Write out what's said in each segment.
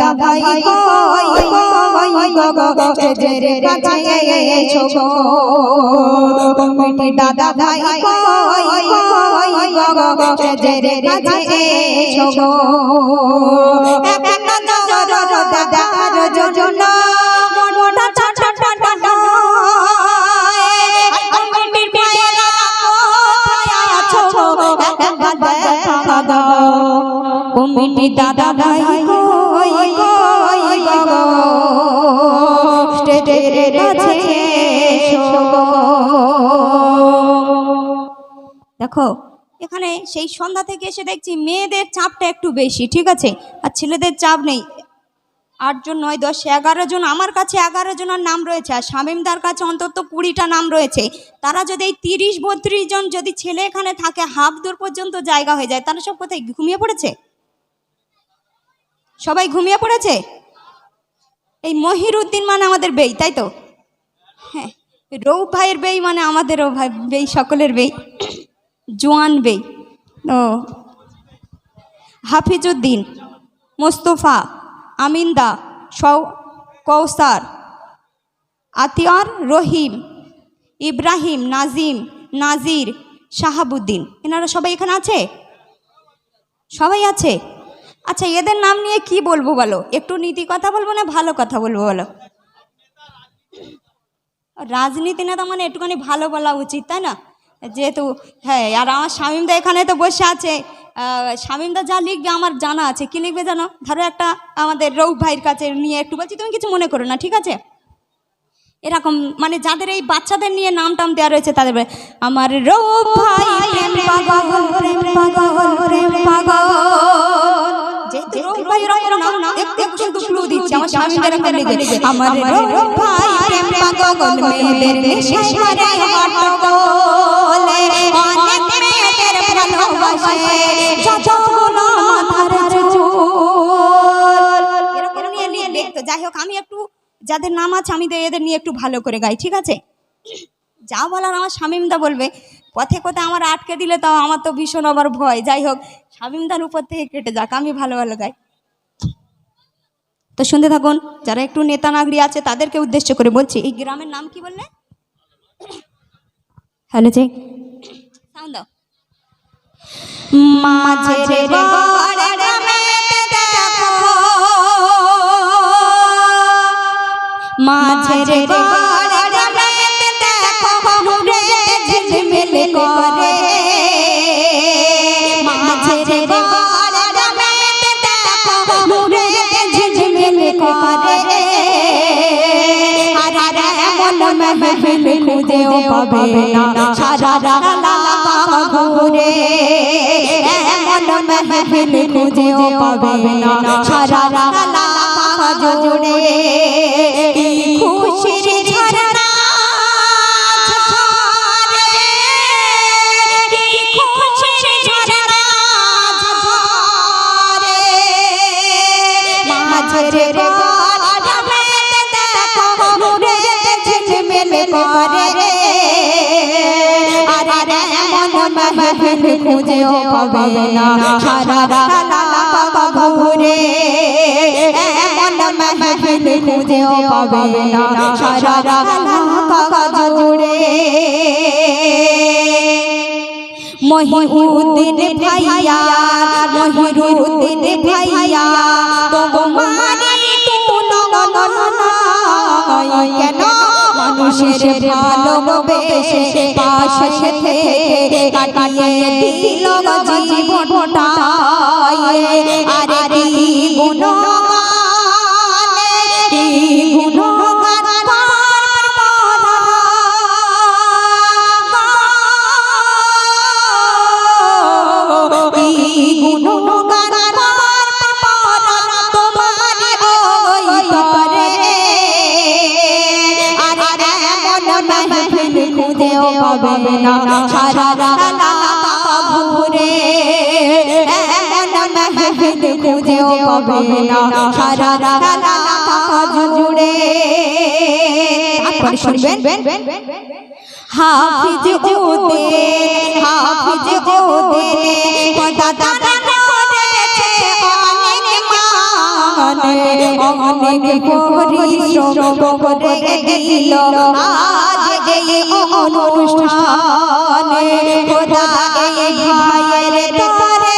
দাদা ভাই কই গো স্টেজের কাছে এসো গো কমিটি দাদা ভাই কই গো স্টেজের কাছে এসো গো এক নজর দাদার জন্য মনটা ছটফট কমিটির ভাইরা কোথায় আছো একবার দেখা দাও কমিটি দাদা ভাই কই গো স্টেজের কাছে এসো গো। দেখো এখানে সেই সন্ধ্যা থেকে এসে দেখছি মেয়েদের চাপটা একটু বেশি, ঠিক আছে, আর ছেলেদের চাপ নেই। 8 জন 9 10 11 জন, আমার কাছে 11 জনের নাম রয়েছে, আর শামীমদার কাছে অন্তত 20টা নাম রয়েছে। তারা যদি এই 30-32 জন যদি ছেলে এখানে থাকে, হাফ দূর পর্যন্ত জায়গা হয়ে যায়, তারা সব কোথায় ঘুমিয়ে পড়েছে? সবাই ঘুমিয়ে পড়েছে। এই মহিরুদ্দিন মানে আমাদের বেই, তাই তো? হ্যাঁ, রৌফ ভাইয়ের বেই মানে আমাদেরও ভাই বেই, সকলের বেই, জোয়ান বেই। ও হাফিজউদ্দিন, মোস্তফা, আমিনদা, কৌসার, আতিয়ার, রহিম, ইব্রাহিম, নাজিম, নাজির, শাহাবুদ্দিন, এনারা সবাই এখানে আছে? সবাই আছে। আচ্ছা, এদের নাম নিয়ে কি বলবো বলো? একটু নীতি কথা বলবো না ভালো কথা বলবো বলো? রাজনীতি নেতা মানে একটুখানি ভালো বলা উচিত, তাই না? যেহেতু হ্যাঁ, আর আমার শামীমদা এখানে তো বসে আছে। শামীমদা যা লিখবে আমার জানা আছে। কি লিখবে জানো? ধরো একটা আমাদের রৌফ ভাইয়ের কাছে নিয়ে একটু বলছি, তুমি কিছু মনে করো না, ঠিক আছে? এরকম মানে যাদের এই বাচ্চাদের নিয়ে নাম টাম দেওয়া রয়েছে তাদের আমার রৌফ ভাই প্রেম পাগল, প্রেম পাগল, প্রেম পাগল। যেহেতু রৌফ ভাই এরকম নাম না, একটু ক্লু দিচ্ছি, আমার শামীমদার এখানে লিখবে আমার রৌফ ভাই প্রেম পাগল, মেয়েদের নেশায় মারে হট্টগোলে, অনেক মেয়েদের ভালোবাসে যতগুলো মাথার চুল। এরকম নিয়ে লিখতো। যাই হোক, আমি একটু যাদের নাম আছে আমি এদের নিয়ে একটু ভালো করে গাই, ঠিক আছে? যা বলার আমার শামীমদা বলবে। পথে কোথায় আমার আটকে দিলে তাও আমার তো ভীষণ আবার ভয়। যাই হোক, শামীমদার উপর থেকে কেটে যাক, আমি ভালো ভালো গাই। তো শুনতে থাকুন। যারা একটু নেতা নাগরি আছে তাদেরকে উদ্দেশ্য করে বলছি। এই গ্রামের নাম কি বললে? হ্যালো, যে সাউন্ড দাও। মাঝের বাড়ে গ্রামেতে দেখো, মাঝের বাড়ে গ্রামেতে দেখো নূরে ঝিলমিল করে, মাঝের বাড়ে গ্রামেতে দেখো নূরে ঝিলমিল করে, আর এমন মেহফিল খুঁজেও পাবে না সারা রাত ঘুরে, এমন মেহফিল খুঁজেও পাবে না সারা রাত জুড়ে। খুশির ঝরনা ঝরে, খুশির ঝরনা ঝরে, মাঝের বাড়িতে দেখো নূরে ঝিলমিল করে, আর এমন মেহফিল খুঁজেও পাবে না সারা রাত ঘুরে, এমন মেহফিল খুঁজেও পাবে না সারা রাত জুড়ে। মহিউদ্দিন ভাইয়া, মহিরুদ্দিন ভাইয়া, তোমারি তুলনা কেন মানুষের ভালোবেসে পাশে থেকে কাটিয়ে দিল জীবনটা, আরে কি গুণগান, কি গুণগান তোমারি ওই তরে, আরে এমন মেহফিল খুঁজেও পাবে না সারা রাত ঘুরে, এমন মেহফিল খুঁজেও পাবে না সারা রাত জুড়ে। তারপরে শুনবেন হাফিজ উদ্দিন, হাফিজ উদ্দিন দাদা করেছে অনেক মান, অনেক পরিশ্রম করে দিল আজ এই অনুষ্ঠানে খোদা এই ভাইয়ের তরে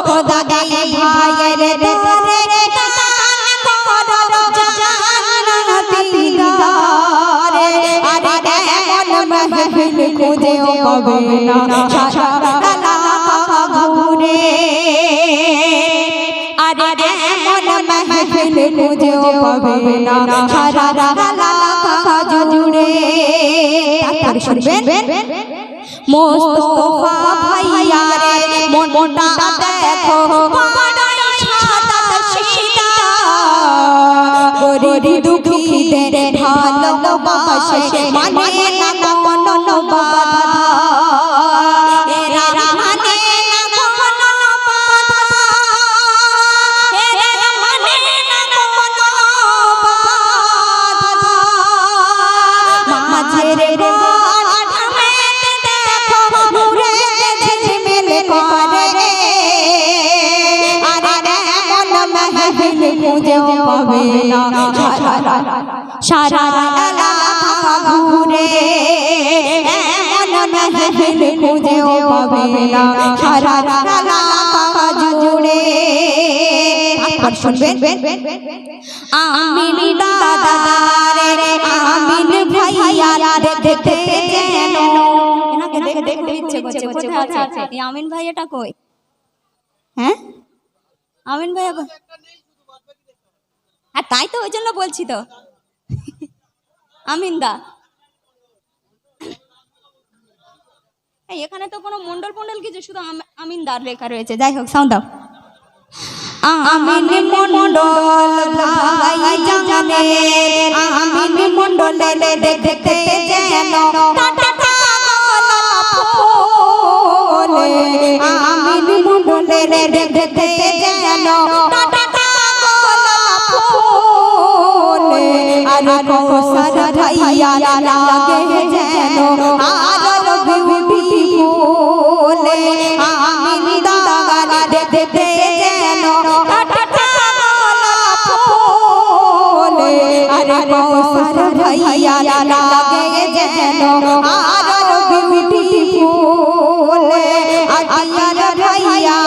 খোদা এই ভাইয়ের তরে महफिल खुदे पावे ना सारा घूरे अरे मन महफिल खुदे पावे ना सारा जुड़े तार सुनबेन मुस्तफा भैया रे मोटा देखो बड़ा सादा सीधा गरीब दुखी दे भालोबाসে মানে না কোনো বাধা এরা মানে না কোনো বাধা এরা মানে না কোনো বাধা মাঝের ঘাটে দেখো নূরে ঝিলমিল করে আরে মন महफिल খুঁজে পাবে না সারা এলাকা ঘুরে এমন महफिल খুঁজে পাবে না সারা এলাকা জুড়ে আর শুনবেন আমিন দাদারে আমিন ভাইয়া দেখতে যেন এনাকে দেখতে ইচ্ছে করছে কোথায় আছে এই আমিন ভাইয়াটা কই হ্যাঁ আমিন ভাইয়া আর তাই তো ওই জন্য বলছি তো আমিনদা এখানে তো কোনো মন্ডল কিছু শুধু আমিনদার লেখা রয়েছে যাই হোক সাউন্ড দাও আমিন মন্ডল ভাই জানে আমিন মন্ডলে দেখতে যেন টাটা গোলাপ ফুল আমিন মন্ডলে দেখতে যেন টাটা গোলাপ ফুল আর কৌশল ভাইয়া লাগে যেন আর বিউটিফুল আমিন দাগার দেখতে যেন টাটা গোলাপ ফুল আর কৌশল ভাইয়া লাগে যেন আর বিউটিফুল আতিয়ার ভাইয়া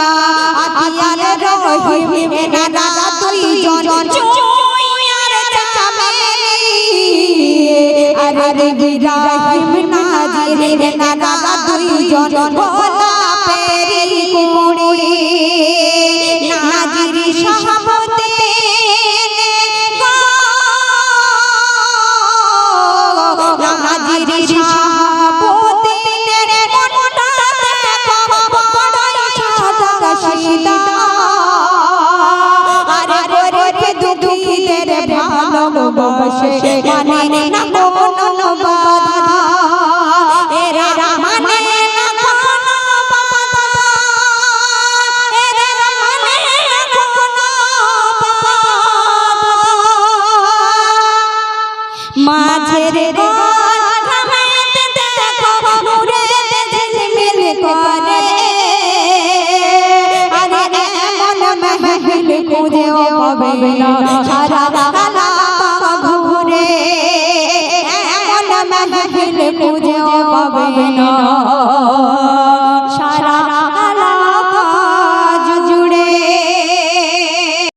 আতিয়ার রহিম এনারা দুইজন আরে ইব্রাহিম নাজির নানা দুইজন গোলাপের কুড়ি নাজির সাহাবতে নাজির সাহাবতে মনটা দেখো বড় সাদা সিধা আরে রে দুঃখীদের ভালোবাসে মানে না কোনো বাধা এরা মানে না কোনো বাধা এরা মানে না কোনো বাধা মাঝের ঘাটে দেখো নূরে ঝিলমিল করে আরে এমন महफिल খুঁজে পাবে না সারা এলাকা ঘুরে এমন महफिल খুঁজে পাবে না